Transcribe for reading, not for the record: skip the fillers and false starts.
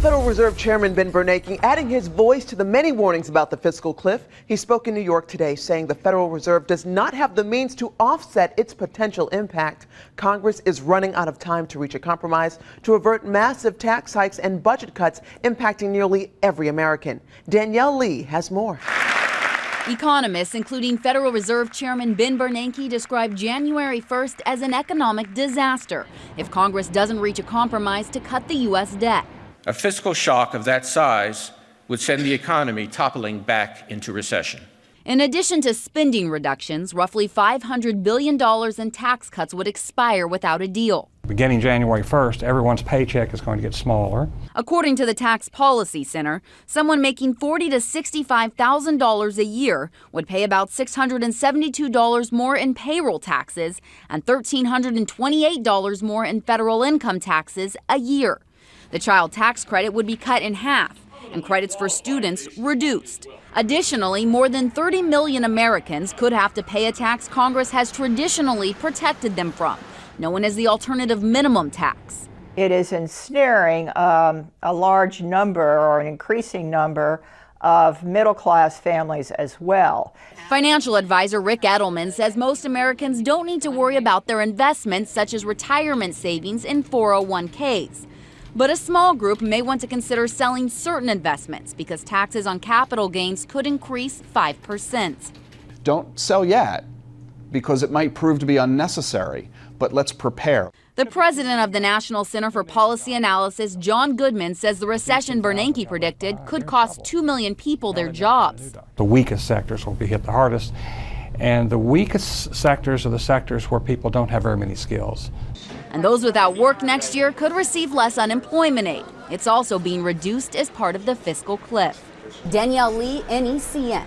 Federal Reserve Chairman Ben Bernanke adding his voice to the many warnings about the fiscal cliff. He spoke in New York today saying the Federal Reserve does not have the means to offset its potential impact. Congress is running out of time to reach a compromise to avert massive tax hikes and budget cuts impacting nearly every American. Danielle Lee has more. Economists, including Federal Reserve Chairman Ben Bernanke, described January 1st as an economic disaster if Congress doesn't reach a compromise to cut the U.S. debt. A fiscal shock of that size would send the economy toppling back into recession. In addition to spending reductions, roughly $500 billion in tax cuts would expire without a deal. Beginning January 1st, everyone's paycheck is going to get smaller. According to the Tax Policy Center, someone making $40,000 to $65,000 a year would pay about $672 more in payroll taxes and $1,328 more in federal income taxes a year. The child tax credit would be cut in half and credits for students reduced. Additionally, more than 30 million Americans could have to pay a tax Congress has traditionally protected them from, known as the alternative minimum tax. It is ensnaring a large number or an increasing number of middle-class families as well. Financial advisor Rick Edelman says most Americans don't need to worry about their investments, such as retirement savings in 401ks. But a small group may want to consider selling certain investments because taxes on capital gains could increase 5%. Don't sell yet because it might prove to be unnecessary, but let's prepare. The president of the National Center for Policy Analysis, John Goodman, says the recession Bernanke predicted could cost 2 million people their jobs. The weakest sectors will be hit the hardest, and the weakest sectors are the sectors where people don't have very many skills. And those without work next year could receive less unemployment aid. It's also being reduced as part of the fiscal cliff. Danielle Lee, NECN.